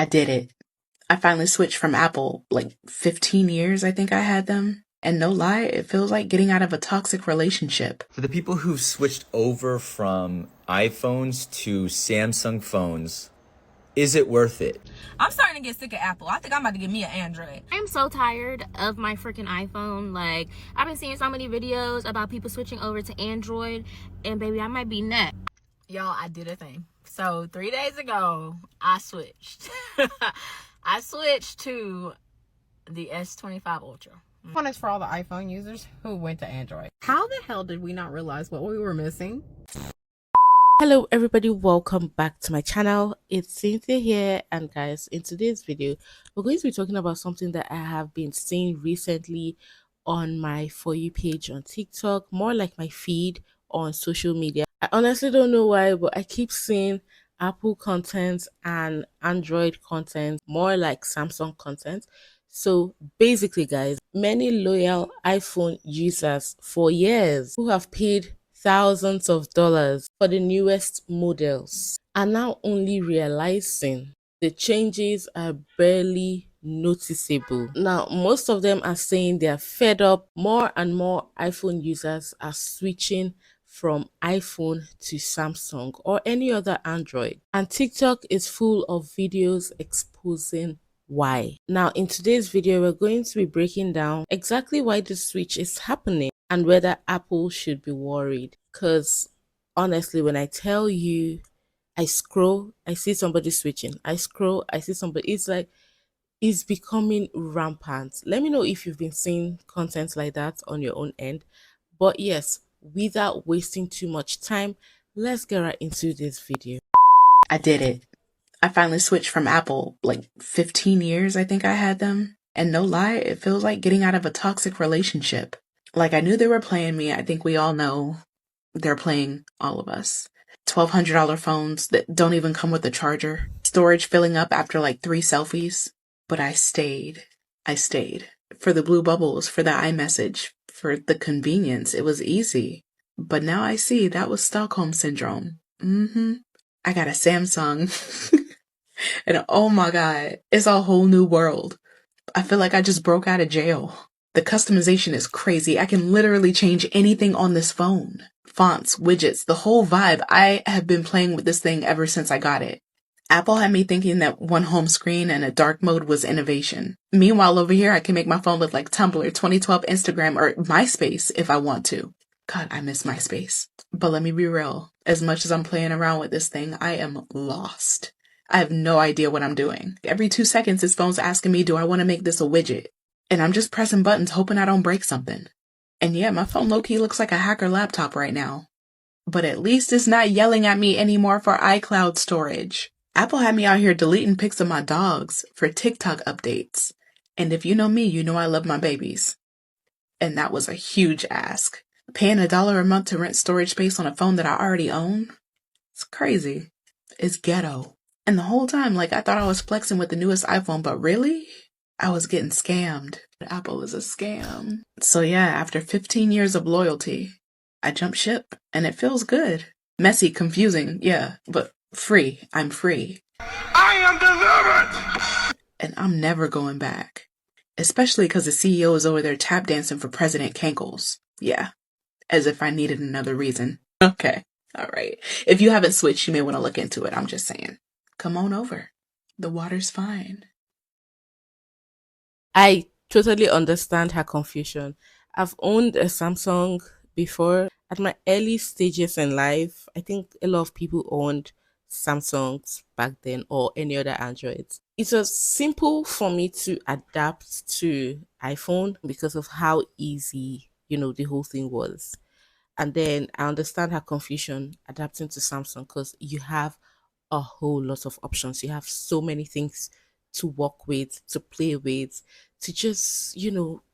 I did it. I finally switched from Apple, like 15 years I think I had them. And no lie, it feels like getting out of a toxic relationship. For the people who've switched over from iPhones to Samsung phones, is it worth it? I'm starting to get sick of Apple. I think I'm about to get me an Android. I'm so tired of my freaking iPhone. Like, I've been seeing so many videos about people switching over to Android, and baby, I might be next. Y'all, I did a thing. So 3 days ago, I switched. I switched to the S25 Ultra. One is for all the iPhone users who went to Android. How the hell did we not realize what we were missing? Hello everybody, welcome back to my channel. It's Cynthia here, and guys, in today's video we're going to be talking about something that I have been seeing recently on my For You page on TikTok, more like my feed on social media. I honestly don't know why, but I keep seeing Apple content and Android content, more like Samsung content. So basically guys, many loyal iPhone users for years who have paid thousands of dollars for the newest models are now only realizing the changes are barely noticeable. Now, most of them are saying they're fed up. More and more iPhone users are switching from iPhone to Samsung or any other Android. And TikTok is full of videos exposing why. Now, in today's video, we're going to be breaking down exactly why the switch is happening and whether Apple should be worried. Because honestly, when I tell you, I scroll, I see somebody switching. I scroll, I see somebody. It's like, it's becoming rampant. Let me know if you've been seeing content like that on your own end. But yes, without wasting too much time, let's get right into this video. I did it. I finally switched from Apple, like 15 years I think I had them. And no lie, it feels like getting out of a toxic relationship. Like, I knew they were playing me. I think we all know they're playing all of us. $1,200 phones that don't even come with a charger. Storage filling up after like 3 selfies. But I stayed. I stayed. For the blue bubbles, for the iMessage, for the convenience. It was easy. But now I see that was Stockholm Syndrome. I got a Samsung. And oh my God, it's a whole new world. I feel like I just broke out of jail. The customization is crazy. I can literally change anything on this phone. Fonts, widgets, the whole vibe. I have been playing with this thing ever since I got it. Apple had me thinking that one home screen and a dark mode was innovation. Meanwhile, over here, I can make my phone look like Tumblr, 2012 Instagram, or MySpace if I want to. God, I miss MySpace. But let me be real. As much as I'm playing around with this thing, I am lost. I have no idea what I'm doing. Every 2 seconds, this phone's asking me, do I want to make this a widget? And I'm just pressing buttons, hoping I don't break something. And yeah, my phone low-key looks like a hacker laptop right now. But at least it's not yelling at me anymore for iCloud storage. Apple had me out here deleting pics of my dogs for TikTok updates. And if you know me, you know I love my babies. And that was a huge ask. Paying $1 a month to rent storage space on a phone that I already own? It's crazy. It's ghetto. And the whole time, like, I thought I was flexing with the newest iPhone, but really? I was getting scammed. Apple is a scam. So yeah, after 15 years of loyalty, I jumped ship, and it feels good. Messy, confusing, yeah, but free. I'm free. I am delivered! And I'm never going back. Especially because the CEO is over there tap dancing for President Kankles. Yeah, as if I needed another reason. Okay, alright. If you haven't switched, you may want to look into it, I'm just saying. Come on over. The water's fine. I totally understand her confusion. I've owned a Samsung before. At my early stages in life, I think a lot of people owned Samsungs back then or any other Androids. It was simple for me to adapt to iPhone because of how easy, the whole thing was. And then I understand her confusion adapting to Samsung because you have a whole lot of options. You have so many things to work with, to play with, to just,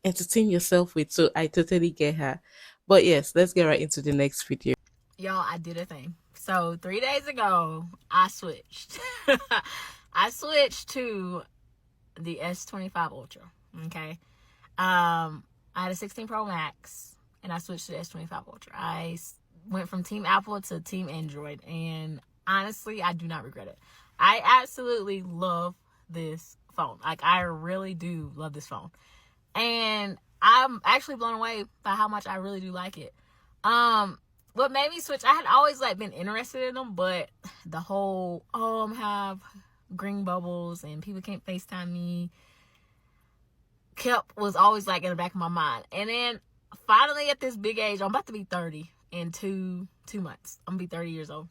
entertain yourself with. So I totally get her. But yes, let's get right into the next video. Y'all, I did a thing. So 3 days ago, I switched. I switched to the S25 Ultra. Okay. I had a 16 Pro Max, and I switched to the S25 Ultra. I went from Team Apple to Team Android, and honestly, I do not regret it. I absolutely love this phone. Like, I really do love this phone. And I'm actually blown away by how much I really do like it. What made me switch, I had always like been interested in them, but the whole, have green bubbles and people can't FaceTime me was always like in the back of my mind. And then finally at this big age, I'm about to be 30 in two months. I'm gonna be 30 years old.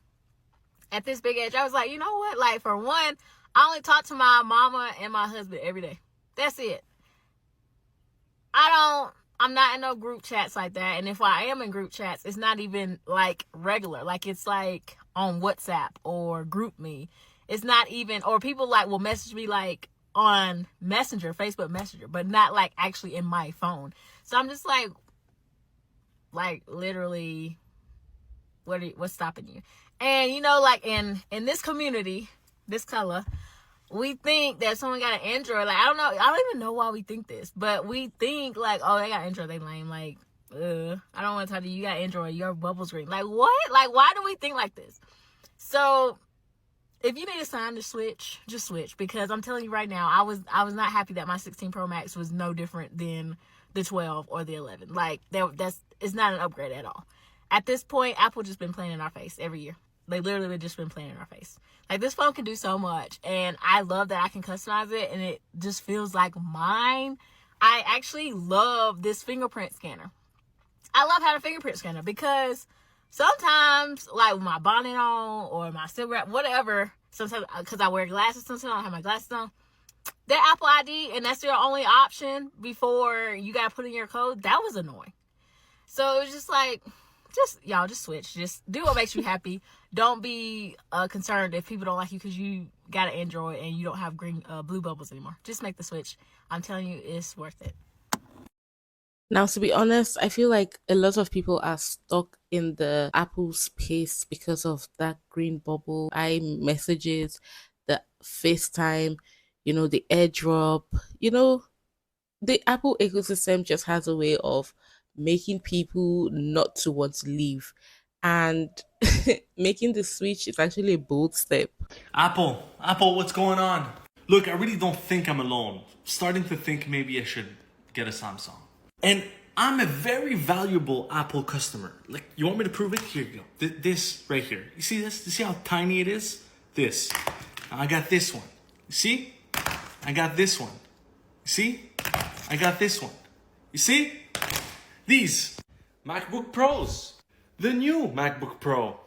At this big age, I was like, you know what? Like, for one, I only talk to my mama and my husband every day. That's it. I'm not in no group chats like that. And if I am in group chats, it's not even like regular. Like, it's like on WhatsApp or GroupMe. It's not even, or people like will message me like on Messenger, Facebook Messenger, but not like actually in my phone. So I'm just like literally, what's stopping you? And you know, like in this community, this color, we think that someone got an Android. Like, I don't even know why we think this, but we think like, oh, they got Android, they lame. Like, I don't want to talk to you. You got Android, your bubble's green. Like, what? Like, why do we think like this? So if you need a sign to switch, just switch, because I'm telling you right now, I was not happy that my 16 Pro Max was no different than the 12 or the 11. Like, it's not an upgrade at all. At this point, Apple just been playing in our face every year. They literally just been playing in our face. Like, this phone can do so much, and I love that I can customize it, and it just feels like mine. I actually love this fingerprint scanner. I love having a fingerprint scanner because sometimes, like with my bonnet on or my cigarette, whatever, sometimes because I wear glasses, sometimes I don't have my glasses on, that Apple ID, and that's your only option before you got to put in your code, that was annoying. So it was just like, y'all just switch. Just do what makes you happy. Don't be concerned if people don't like you because you got an Android and you don't have blue bubbles anymore. Just make the switch. I'm telling you, it's worth it. Now, to be honest, I feel like a lot of people are stuck in the Apple space because of that green bubble, iMessages, the FaceTime, the AirDrop. The Apple ecosystem just has a way of making people not to want to leave. And making the switch is actually a bold step. Apple, what's going on? Look, I really don't think I'm alone. Starting to think maybe I should get a Samsung. And I'm a very valuable Apple customer. Like, you want me to prove it? Here you go. This right here. You see this? You see how tiny it is? This. Now I got this one. You see? I got this one. You see? I got this one. You see? These MacBook Pros. The new MacBook Pro.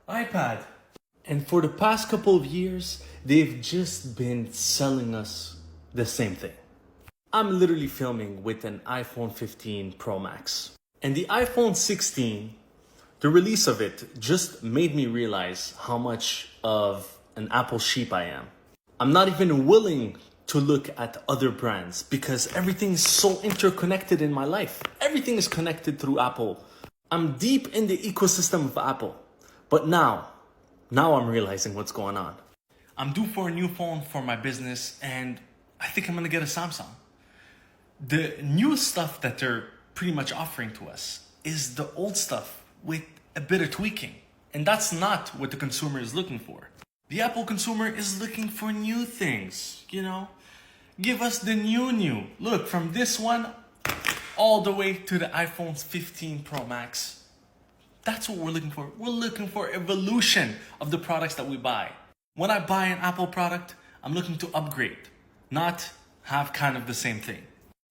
iPad. And for the past couple of years, they've just been selling us the same thing. I'm literally filming with an iPhone 15 Pro Max. And the iPhone 16, the release of it just made me realize how much of an Apple sheep I am. I'm not even willing to look at other brands because everything is so interconnected in my life. Everything is connected through Apple. I'm deep in the ecosystem of Apple. But now I'm realizing what's going on. I'm due for a new phone for my business, and I think I'm gonna get a Samsung. The new stuff that they're pretty much offering to us is the old stuff with a bit of tweaking. And that's not what the consumer is looking for. The Apple consumer is looking for new things, Give us the new. Look, from this one all the way to the iPhone 15 Pro Max. That's what we're looking for. We're looking for evolution of the products that we buy. When I buy an Apple product, I'm looking to upgrade, not have kind of the same thing.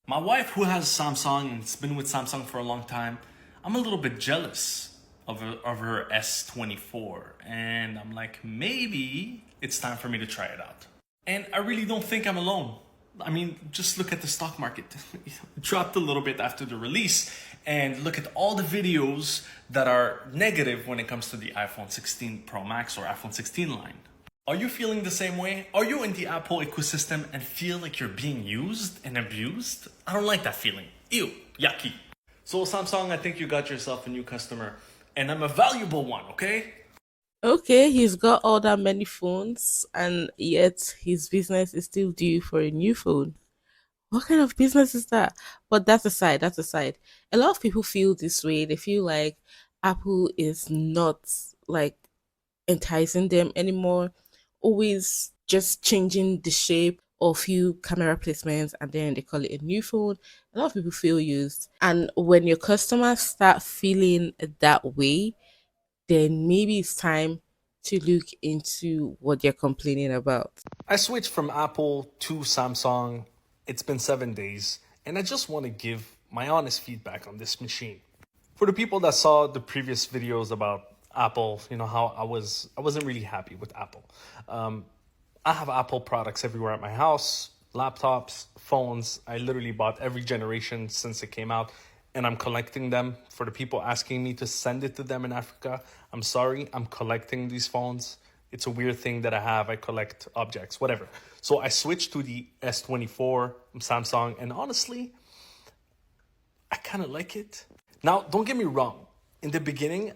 My wife, who has Samsung and has been with Samsung for a long time, I'm a little bit jealous of her S24. And I'm like, maybe it's time for me to try it out. And I really don't think I'm alone. I mean, just look at the stock market. It dropped a little bit after the release. And look at all the videos that are negative when it comes to the iPhone 16 Pro Max or iPhone 16 line. Are you feeling the same way? Are you in the Apple ecosystem and feel like you're being used and abused? I don't like that feeling. Ew, yucky. So Samsung, I think you got yourself a new customer. And I'm a valuable one, okay? Okay, he's got all that many phones, and yet his business is still due for a new phone. What kind of business is that? But that's aside, that's aside. A lot of people feel this way. They feel like Apple is not like enticing them anymore, always just changing the shape or few camera placements and then they call it a new phone. A lot of people feel used. And when your customers start feeling that way, then maybe it's time to look into what they're complaining about. I switched from Apple to Samsung. It's been 7 days, and I just want to give my honest feedback on this machine. For the people that saw the previous videos about Apple, you know how I wasn't really happy with Apple. Um, I have Apple products everywhere at my house, laptops, phones. I literally bought every generation since it came out, and I'm collecting them. For the people asking me to send it to them in Africa, I'm sorry, I'm collecting these phones. It's a weird thing that I have. I collect objects, whatever. So I switched to the S24 from Samsung, and honestly, I kind of like it. Now, don't get me wrong. In the beginning,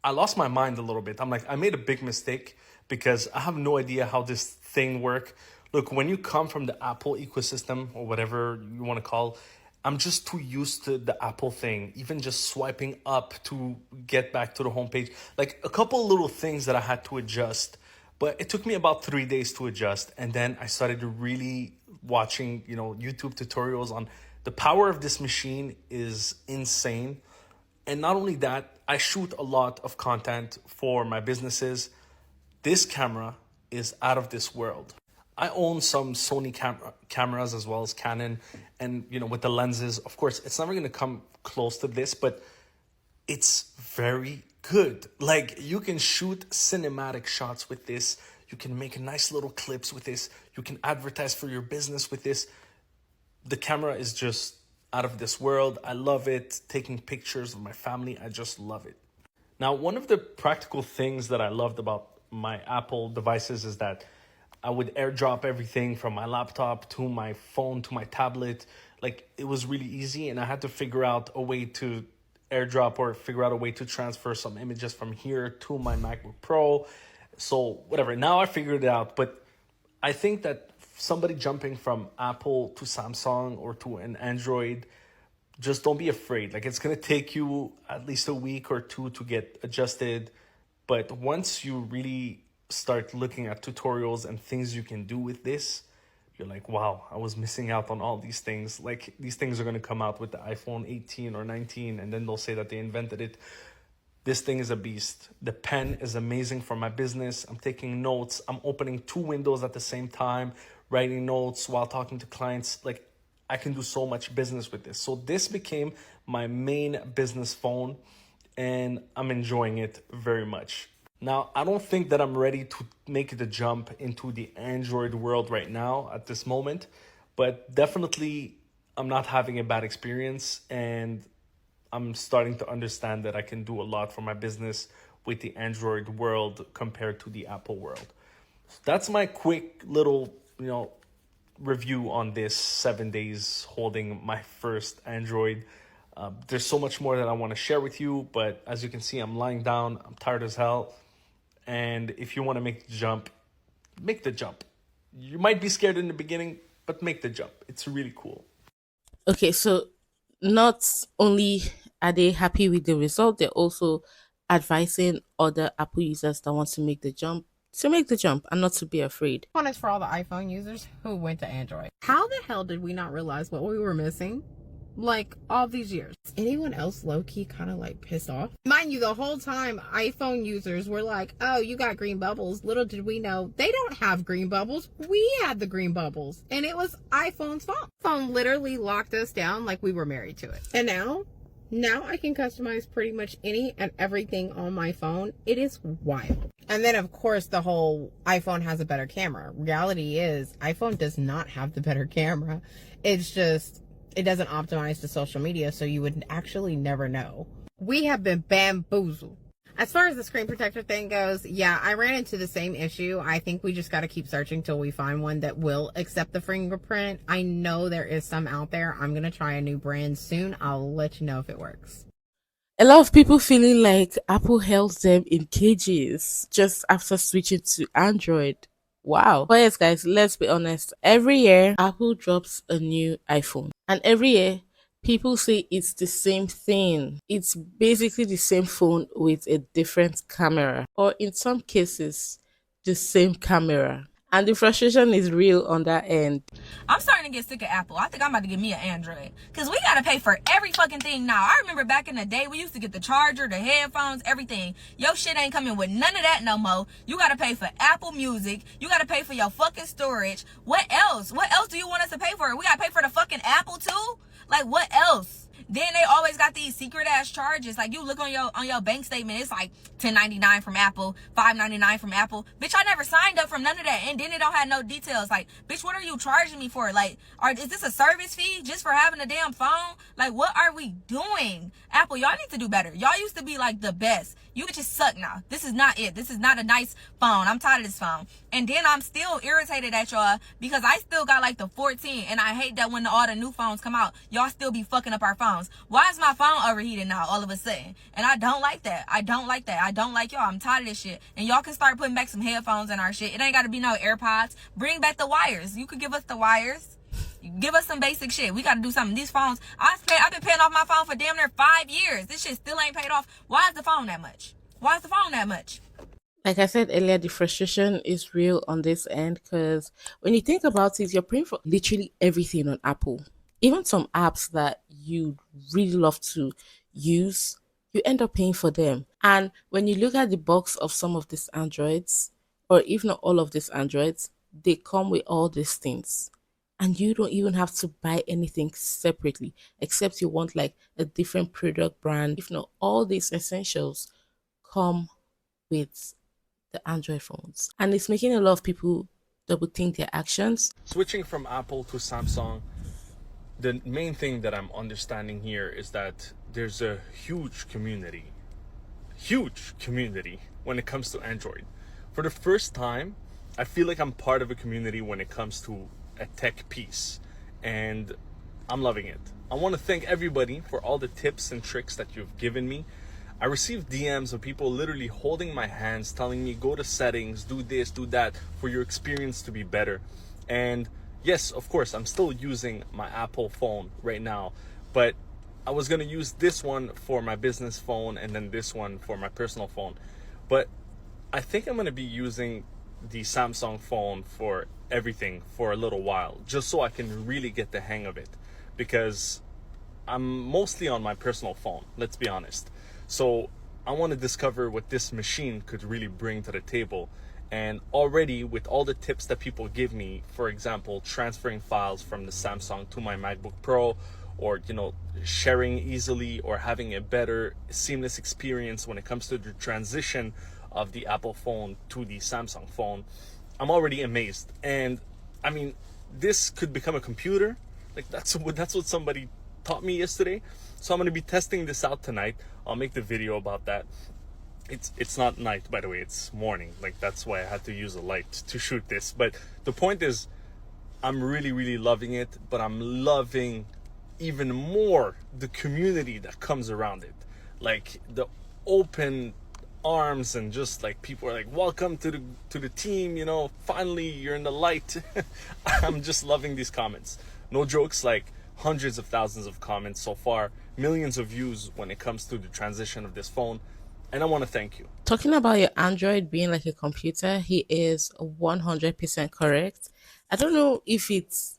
I lost my mind a little bit. I'm like, I made a big mistake because I have no idea how this thing work. Look, when you come from the Apple ecosystem or whatever you want to call, I'm just too used to the Apple thing. Even just swiping up to get back to the homepage, like a couple little things that I had to adjust. But it took me about 3 days to adjust, and then I started really watching, YouTube tutorials on the power of this machine is insane. And not only that, I shoot a lot of content for my businesses. This camera is out of this world. I own some Sony cameras as well as Canon, and with the lenses, of course, it's never going to come close to this, but it's very good. Like, you can shoot cinematic shots with this. You can make nice little clips with this. You can advertise for your business with this. The camera is just out of this world. I love it. Taking pictures of my family, I just love it. Now, one of the practical things that I loved about my Apple devices is that I would airdrop everything from my laptop to my phone to my tablet. Like, it was really easy, and I had to figure out a way to airdrop or figure out a way to transfer some images from here to my MacBook Pro. So whatever, now I figured it out. But I think that somebody jumping from Apple to Samsung or to an Android, just don't be afraid. Like, it's going to take you at least a week or two to get adjusted. But once you really start looking at tutorials and things you can do with this, you're like, wow, I was missing out on all these things. Like, these things are going to come out with the iPhone 18 or 19, and then they'll say that they invented it. This thing is a beast. The pen is amazing for my business. I'm taking notes. I'm opening two windows at the same time, writing notes while talking to clients. Like, I can do so much business with this. So this became my main business phone, and I'm enjoying it very much. Now, I don't think that I'm ready to make the jump into the Android world right now at this moment, but definitely I'm not having a bad experience, and I'm starting to understand that I can do a lot for my business with the Android world compared to the Apple world. So that's my quick little, review on this 7 days holding my first Android. There's so much more that I want to share with you, but as you can see, I'm lying down. I'm tired as hell. And if you want to make the jump, make the jump. You might be scared in the beginning, but make the jump. It's really cool. Okay, so not only are they happy with the result, they're also advising other Apple users that want to make the jump to make the jump and not to be afraid. One is for all the iPhone users who went to Android. How the hell did we not realize what we were missing? Like, all these years. Is anyone else low-key kind of like pissed off? Mind you, the whole time iPhone users were like, oh, you got green bubbles. Little did we know they don't have green bubbles. We had the green bubbles, and it was iPhone's fault. Phone literally locked us down like we were married to it. And now I can customize pretty much any and everything on my phone. It is wild. And then, of course, the whole iPhone has a better camera. Reality is, iPhone does not have the better camera. It's just, it doesn't optimize to social media, so you would actually never know. We have been bamboozled. As far as the screen protector thing goes, yeah, I ran into the same issue. I think we just got to keep searching till we find one that will accept the fingerprint. I know there is some out there. I'm going to try a new brand soon. I'll let you know if it works. A lot of people feeling like Apple held them in cages just after switching to Android. Wow. But yes, guys, let's be honest. Every year, Apple drops a new iPhone. And every year, people say it's the same thing. It's basically the same phone with a different camera. Or in some cases, the same camera. And the frustration is real on that end. I'm starting to get sick of Apple. I think I'm about to get me an Android. Because we got to pay for every fucking thing now. I remember back in the day, we used to get the charger, the headphones, everything. Your shit ain't coming with none of that no more. You got to pay for Apple Music. You got to pay for your fucking storage. What else? What else do you want us to pay for? We got to pay for the fucking Apple too? Like, what else? Then they always got these secret ass charges. Like, you look on your bank statement, it's like $10.99 from Apple, $5.99 from Apple. Bitch, I never signed up for none of that. And then it don't have no details. Like, bitch, what are you charging me for? Like, is this a service fee just for having a damn phone? Like, what are we doing? Apple, y'all need to do better. Y'all used to be like the best. You bitches suck now. This is not it. This is not a nice phone. I'm tired of this phone. And then I'm still irritated at y'all because I still got like the 14, and I hate that when all the new phones come out, y'all still be fucking up our phones. Why is my phone overheating now all of a sudden? And I don't like that. I don't like that. I don't like y'all. I'm tired of this shit. And y'all can start putting back some headphones in our shit. It ain't got to be no AirPods. Bring back the wires. You could give us the wires. Give us some basic shit. We got to do something. These phones, I've been paying off my phone for damn near 5 years. This shit still ain't paid off. Why is the phone that much? Why is the phone that much? Like I said earlier, the frustration is real on this end because when you think about it, you're paying for literally everything on Apple. Even some apps that you really love to use, you end up paying for them. And when you look at the box of some of these Androids, or if not all of these Androids, they come with all these things. And you don't even have to buy anything separately, except you want like a different product brand. If not, all these essentials come with the Android phones. And it's making a lot of people double think their actions. Switching from Apple to Samsung, the main thing that I'm understanding here is that there's a huge community when it comes to Android. For the first time, I feel like I'm part of a community when it comes to a tech piece, and I'm loving it. I want to thank everybody for all the tips and tricks that you've given me. I received DMs of people literally holding my hands, telling me, go to settings, do this, do that, for your experience to be better. And yes, of course, I'm still using my Apple phone right now, but I was going to use this one for my business phone and then this one for my personal phone. But I think I'm going to be using the Samsung phone for everything for a little while, just so I can really get the hang of it, because I'm mostly on my personal phone, let's be honest. So I want to discover what this machine could really bring to the table. And already with all the tips that people give me, for example, transferring files from the Samsung to my MacBook Pro, or sharing easily, or having a better seamless experience when it comes to the transition of the Apple phone to the Samsung phone, I'm already amazed. And I mean, this could become a computer. Like that's what somebody taught me yesterday. So I'm going to be testing this out tonight. I'll make the video about that. It's not night, by the way, it's morning. Like, that's why I had to use a light to shoot this. But the point is, I'm really, really loving it, but I'm loving even more the community that comes around it. Like the open arms, and just like people are like, welcome to the team, finally you're in the light. I'm just loving these comments. No jokes, like hundreds of thousands of comments so far, millions of views when it comes to the transition of this phone. And I want to thank you. Talking about your Android being like a computer, he is 100% correct. I don't know if it's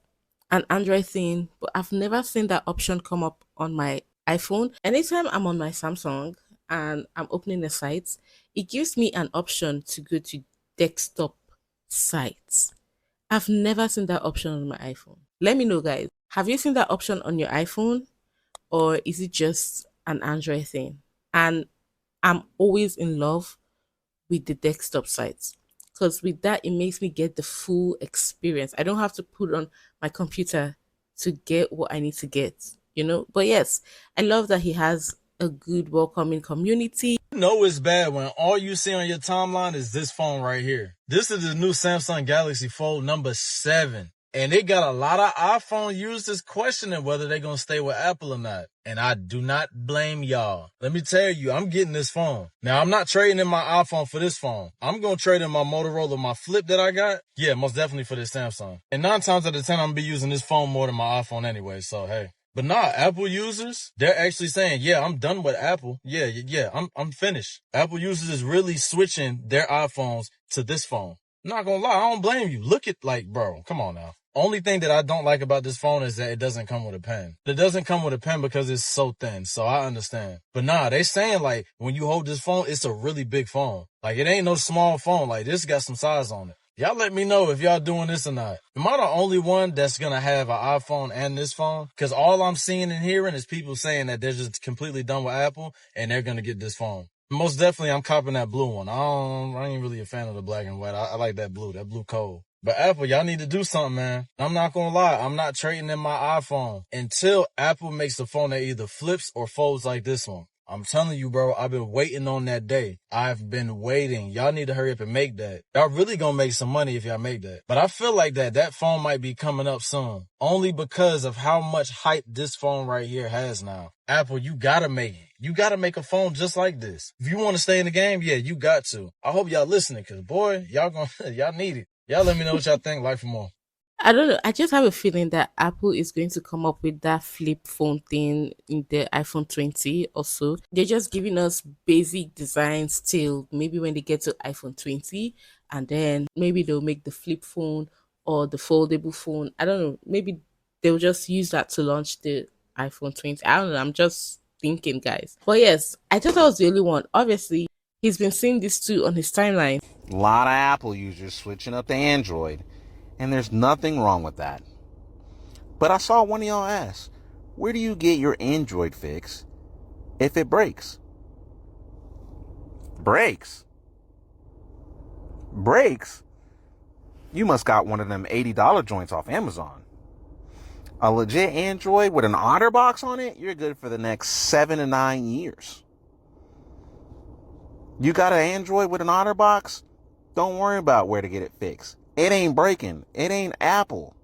an Android thing, but I've never seen that option come up on my iPhone. Anytime I'm on my Samsung and I'm opening a site, it gives me an option to go to desktop sites. I've never seen that option on my iPhone. Let me know, guys. Have you seen that option on your iPhone, or is it just an Android thing? And I'm always in love with the desktop sites, because with that, it makes me get the full experience. I don't have to put on my computer to get what I need to get. But yes, I love that he has a good, welcoming community. You know it's bad when all you see on your timeline is this phone right here. This is the new Samsung Galaxy Fold number 7. And it got a lot of iPhone users questioning whether they're going to stay with Apple or not. And I do not blame y'all. Let me tell you, I'm getting this phone. Now, I'm not trading in my iPhone for this phone. I'm going to trade in my Motorola, my Flip that I got. Yeah, most definitely for this Samsung. And 9 times out of 10, I'm going to be using this phone more than my iPhone anyway, so hey. But nah, Apple users, they're actually saying, yeah, I'm done with Apple. Yeah, I'm finished. Apple users is really switching their iPhones to this phone. Not gonna lie, I don't blame you. Look at, like, bro, come on now. Only thing that I don't like about this phone is that it doesn't come with a pen. It doesn't come with a pen because it's so thin, so I understand. But nah, they saying, like, when you hold this phone, it's a really big phone. Like, it ain't no small phone. Like, this got some size on it. Y'all let me know if y'all doing this or not. Am I the only one that's gonna have an iPhone and this phone? Because all I'm seeing and hearing is people saying that they're just completely done with Apple and they're gonna get this phone. Most definitely, I'm copping that blue one. I ain't really a fan of the black and white. I like that blue cold. But Apple, y'all need to do something, man. I'm not gonna lie. I'm not trading in my iPhone until Apple makes a phone that either flips or folds like this one. I'm telling you, bro, I've been waiting on that day. I've been waiting. Y'all need to hurry up and make that. Y'all really gonna make some money if y'all make that. But I feel like that phone might be coming up soon. Only because of how much hype this phone right here has now. Apple, you gotta make it. You gotta make a phone just like this. If you want to stay in the game, yeah, you got to. I hope y'all listening, cause boy, y'all need it. Y'all let me know what y'all think. Like for more. I don't know. I just have a feeling that Apple is going to come up with that flip phone thing in the iPhone 20 or so. They're just giving us basic designs till maybe when they get to iPhone 20, and then maybe they'll make the flip phone or the foldable phone. I don't know. Maybe they'll just use that to launch the iPhone 20. I don't know. I'm just thinking, guys. But yes, I thought I was the only one. Obviously, he's been seeing this too on his timeline. A lot of Apple users switching up to Android, and there's nothing wrong with that. But I saw one of y'all ask, where do you get your Android fix if it breaks? Breaks? You must got one of them $80 joints off Amazon. A legit Android with an OtterBox on it, you're good for the next 7 to 9 years. You got an Android with an OtterBox? Don't worry about where to get it fixed. It ain't breaking. It ain't Apple.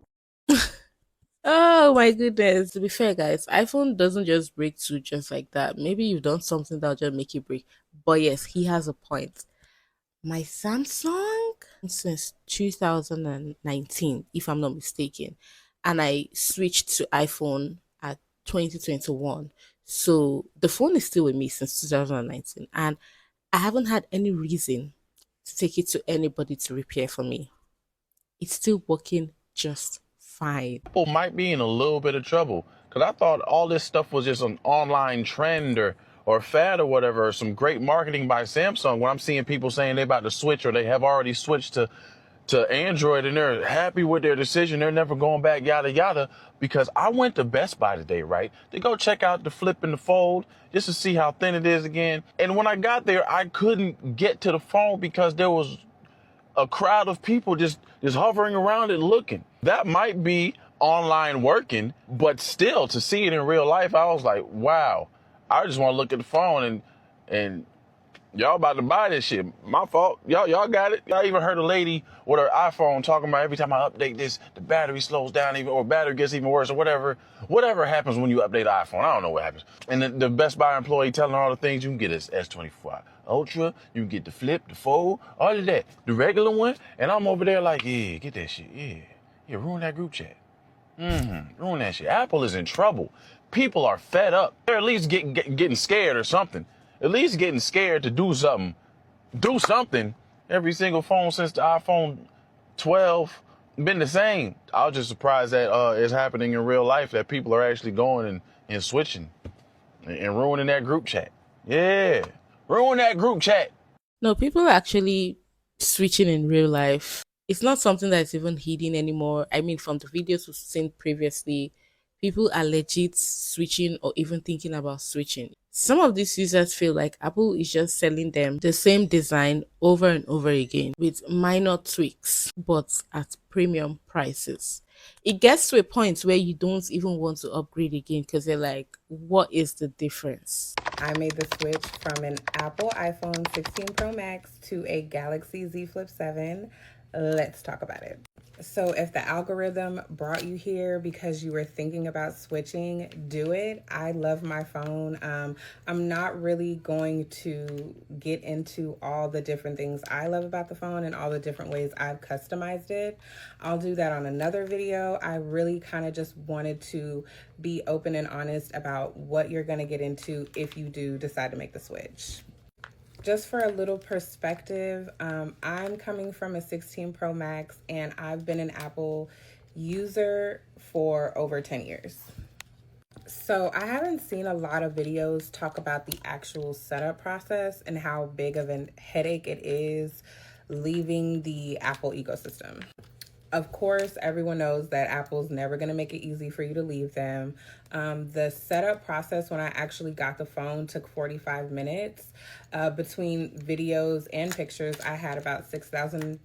Oh my goodness. To be fair, guys, iPhone doesn't just break too just like that. Maybe you've done something that'll just make it break. But yes, he has a point. My Samsung since 2019, if I'm not mistaken. And I switched to iPhone at 2021. So the phone is still with me since 2019. And I haven't had any reason to take it to anybody to repair for me. It's still working just fine. Apple might be in a little bit of trouble because I thought all this stuff was just an online trend or fad or whatever, or some great marketing by Samsung. When I'm seeing people saying they're about to switch or they have already switched to Android and they're happy with their decision, they're never going back, yada yada. Because I went to Best Buy today, right, to go check out the flip and the fold just to see how thin it is again. And when I got there, I couldn't get to the phone because there was a crowd of people just hovering around it looking. That might be online working, but still to see it in real life, I was like, wow, I just want to look at the phone and y'all about to buy this shit. My fault. Y'all got it. I even heard a lady with her iPhone talking about every time I update this, the battery slows down even, or battery gets even worse, or whatever happens when you update an iPhone. I don't know what happens. And the Best Buy employee telling her all the things you can get is S24 Ultra, you can get the flip, the fold, all of that, the regular one. And I'm over there like, yeah, get that shit. Yeah, ruin that group chat. Ruin that shit. Apple is in trouble. People are fed up. They're at least getting scared or something. At least getting scared to do something. Do something. Every single phone since the iPhone 12 been the same. I was just surprised that it's happening in real life, that people are actually going and switching and ruining that group chat. Yeah, ruin that group chat. No, people are actually switching in real life. It's not something that's even hidden anymore. I mean, from the videos we've seen previously, people are legit switching or even thinking about switching. Some of these users feel like Apple is just selling them the same design over and over again with minor tweaks, but at premium prices. It gets to a point where you don't even want to upgrade again because they're like, what is the difference? I made the switch from an Apple iPhone 16 Pro Max to a Galaxy Z Flip 7. Let's talk about it. So if the algorithm brought you here because you were thinking about switching, do it. I love my phone. I'm not really going to get into all the different things I love about the phone and all the different ways I've customized it. I'll do that on another video. I really kind of just wanted to be open and honest about what you're going to get into if you do decide to make the switch. Just for a little perspective, I'm coming from a 16 Pro Max and I've been an Apple user for over 10 years. So I haven't seen a lot of videos talk about the actual setup process and how big of a headache it is leaving the Apple ecosystem. Of course, everyone knows that Apple's never going to make it easy for you to leave them. The setup process when I actually got the phone took 45 minutes. Between videos and pictures, I had about 6,000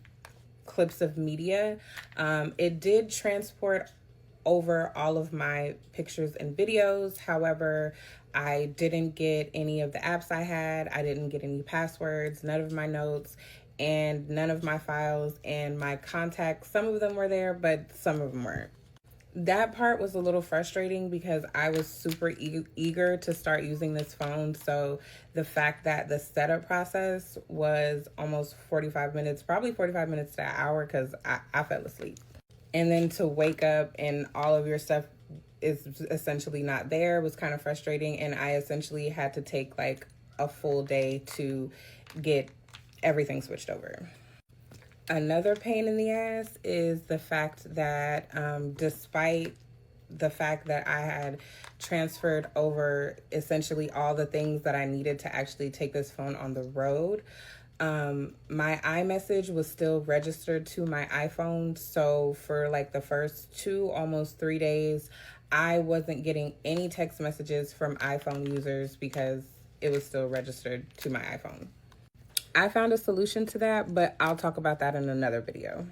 clips of media. It did transport over all of my pictures and videos. However, I didn't get any of the apps I had. I didn't get any passwords, none of my notes, and none of my files and my contacts. Some of them were there, but some of them weren't. That part was a little frustrating because I was super eager to start using this phone. So the fact that the setup process was almost 45 minutes, probably 45 minutes to an hour, because I fell asleep. And then to wake up and all of your stuff is essentially not there was kind of frustrating. And I essentially had to take like a full day to get everything switched over. Another pain in the ass is the fact that despite the fact that I had transferred over essentially all the things that I needed to actually take this phone on the road, my iMessage was still registered to my iPhone. So for like the first 2, almost 3 days, I wasn't getting any text messages from iPhone users because it was still registered to my iPhone. I found a solution to that, but I'll talk about that in another video.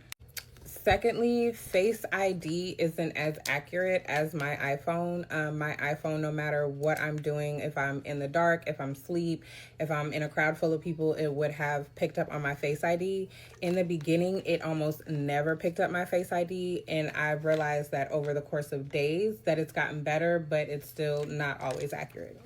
Secondly, Face ID isn't as accurate as my iPhone. My iPhone, no matter what I'm doing, if I'm in the dark, if I'm asleep, if I'm in a crowd full of people, it would have picked up on my Face ID. In the beginning, it almost never picked up my Face ID, and I've realized that over the course of days that it's gotten better, but it's still not always accurate.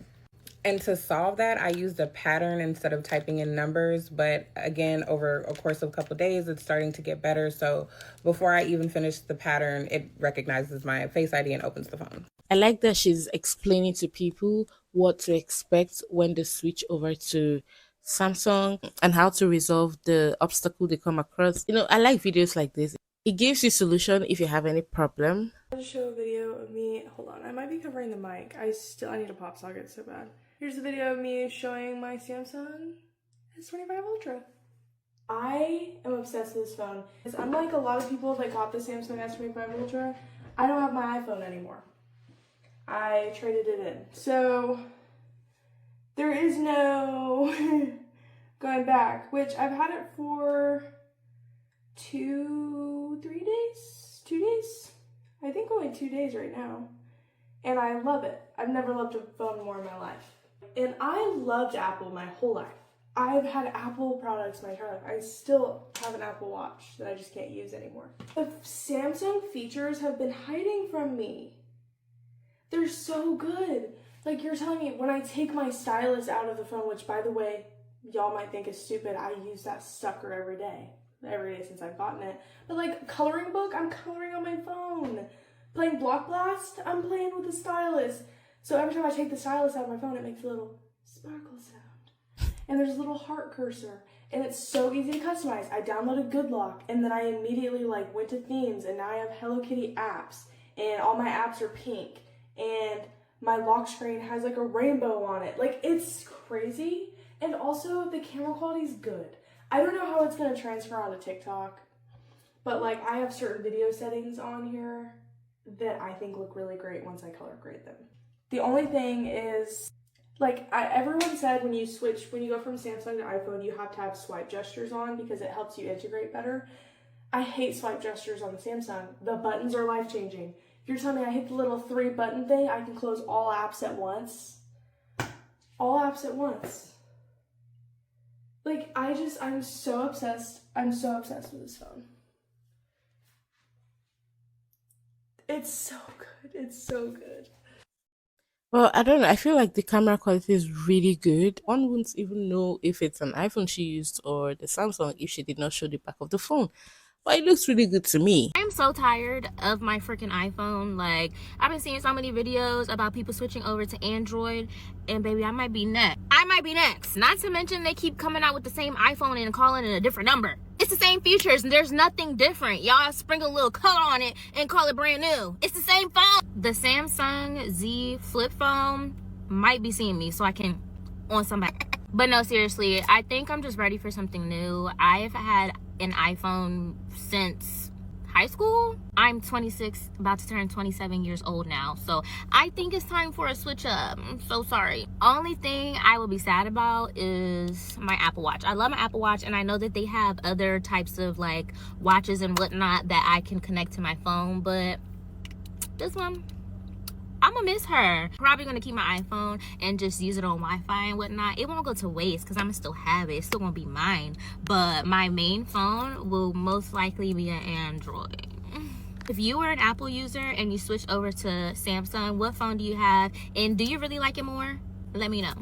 And to solve that, I used a pattern instead of typing in numbers. But again, over a course of a couple of days, it's starting to get better. So before I even finish the pattern, it recognizes my Face ID and opens the phone. I like that she's explaining to people what to expect when they switch over to Samsung and how to resolve the obstacle they come across. I like videos like this. It gives you solution if you have any problem. I'll show a video of me. Hold on, I might be covering the mic. I need a pop socket so bad. Here's a video of me showing my Samsung S25 Ultra. I am obsessed with this phone. Unlike a lot of people that got the Samsung S25 Ultra, I don't have my iPhone anymore. I traded it in. So there is no going back, which I've had it for 2 days. I think only 2 days right now. And I love it. I've never loved a phone more in my life. And I loved Apple my whole life. I've had Apple products my entire life. I still have an Apple Watch that I just can't use anymore. The Samsung features have been hiding from me. They're so good. Like, you're telling me when I take my stylus out of the phone, which by the way, y'all might think is stupid, I use that sucker every day since I've gotten it. But like coloring book, I'm coloring on my phone. Playing Block Blast, I'm playing with the stylus. So every time I take the stylus out of my phone, it makes a little sparkle sound. And there's a little heart cursor. And it's so easy to customize. I downloaded Good Lock, and then I immediately went to themes, and now I have Hello Kitty apps. And all my apps are pink. And my lock screen has a rainbow on it. It's crazy. And also, the camera quality is good. I don't know how it's going to transfer onto TikTok. But I have certain video settings on here that I think look really great once I color grade them. The only thing is, everyone said when you go from Samsung to iPhone, you have to have swipe gestures on because it helps you integrate better. I hate swipe gestures on the Samsung. The buttons are life-changing. If you're telling me I hit the little 3-button thing, I can close all apps at once. All apps at once. I'm so obsessed. I'm so obsessed with this phone. It's so good. It's so good. Well, I don't know. I feel like the camera quality is really good. One wouldn't even know if it's an iPhone she used or the Samsung if she did not show the back of the phone. but it looks really good to me. I'm so tired of my freaking iPhone. Like, I've been seeing so many videos about people switching over to Android, and baby, I might be next. I might be next. Not to mention they keep coming out with the same iPhone and calling it a different number. It's the same features and there's nothing different. Y'all sprinkle a little color on it and call it brand new. It's the same phone. The Samsung Z flip phone might be seeing me, so I can on somebody. But no, seriously, I think I'm just ready for something new. I've had an iPhone since high school. I'm 26, about to turn 27 years old now, so I think it's time for a switch up. I'm so sorry. Only thing I will be sad about is my Apple Watch. I love my Apple Watch, and I know that they have other types of like watches and whatnot that I can connect to my phone, but this one, I'm gonna miss her. Probably gonna keep my iPhone and just use it on Wi-Fi and whatnot. It won't go to waste because I'm gonna still have it. It's still gonna be mine. But my main phone will most likely be an Android. If you were an Apple user and you switched over to Samsung, what phone do you have? And do you really like it more? Let me know.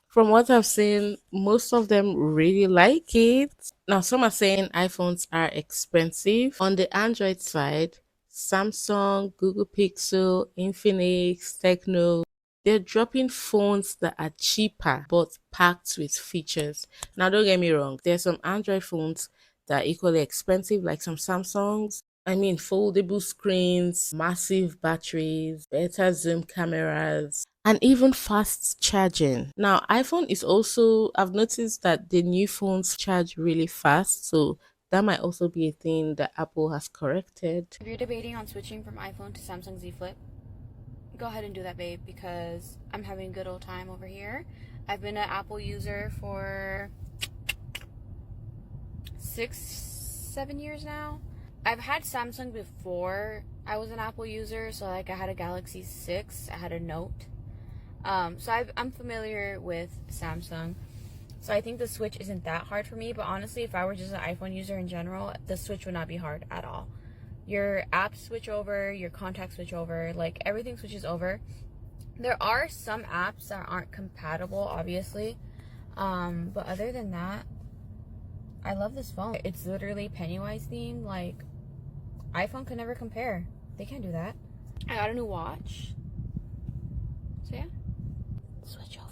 From what I've seen, most of them really like it. Now, some are saying iPhones are expensive. On the Android side, Samsung, Google Pixel, Infinix, Techno, they're dropping phones that are cheaper but packed with features. Now, don't get me wrong, there's some Android phones that are equally expensive, like some Samsungs. I mean, foldable screens, massive batteries, better zoom cameras, and even fast charging. Now, iPhone is also, I've noticed that the new phones charge really fast, so that might also be a thing that Apple has corrected. If you're debating on switching from iPhone to Samsung Z Flip, go ahead and do that, babe, because I'm having a good old time over here. I've been an Apple user for 6-7 years now. I've had Samsung before I was an Apple user, so like I had a Galaxy 6, I had a Note. So I'm familiar with Samsung. So I think the switch isn't that hard for me, but honestly, if I were just an iPhone user in general, the switch would not be hard at all. Your apps switch over, your contacts switch over, like everything switches over. There are some apps that aren't compatible, obviously. But other than that, I love this phone. It's literally Pennywise themed. Like, iPhone can never compare. They can't do that. I got a new watch. So yeah, switch over.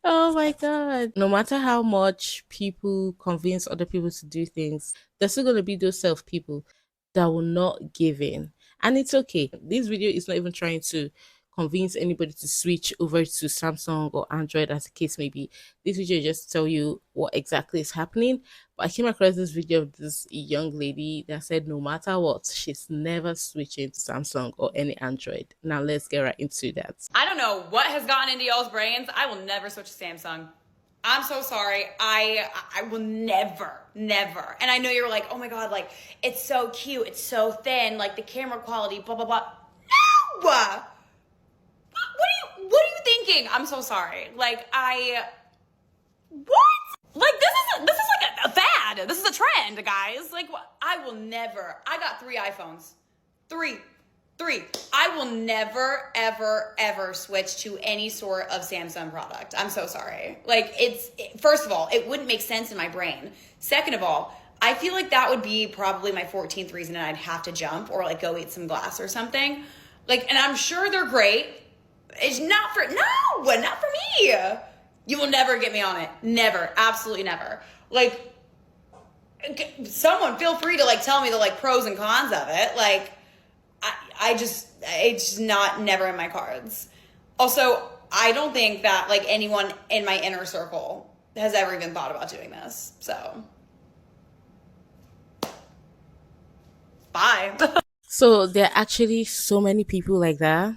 Oh my god. No matter how much people convince other people to do things, there's still gonna be those self people that will not give in. And it's okay. This video is not even trying to convince anybody to switch over to Samsung or Android as the case may be. This video just tell you what exactly is happening. But I came across this video of this young lady that said no matter what, she's never switching to Samsung or any Android. Now let's get right into that. I don't know what has gotten into y'all's brains. I will never switch to Samsung. I'm so sorry. I will never. And I know you're like, oh my god, like it's so cute, it's so thin, like the camera quality, blah blah blah. No! What are you thinking? I'm so sorry. Like what? Like this is like a fad. This is a trend, guys. Like I will never. I got 3 iPhones. 3. I will never, ever switch to any sort of Samsung product. I'm so sorry. Like first of all, it wouldn't make sense in my brain. Second of all, I feel like that would be probably my 14th reason and I'd have to jump or like go eat some glass or something. Like, and I'm sure they're great. It's not for me. You will never get me on it. Never. Absolutely never. Like, someone feel free to like tell me the like pros and cons of it. Like, it's never in my cards. Also, I don't think that like anyone in my inner circle has ever even thought about doing this. So, bye. So there are actually so many people like that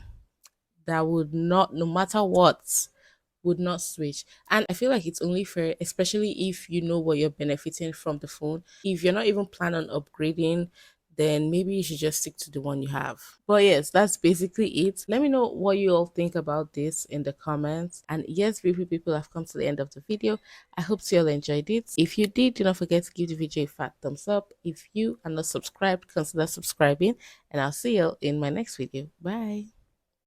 that would not, no matter what, would not switch. And I feel like it's only fair, especially if you know what you're benefiting from the phone. If you're not even planning on upgrading, then maybe you should just stick to the one you have. But yes, that's basically it. Let me know what you all think about this in the comments. And yes, people have come to the end of the video. I hope you all enjoyed it. If you did, do not forget to give the video a fat thumbs up. If you are not subscribed, consider subscribing. And I'll see you all in my next video. Bye.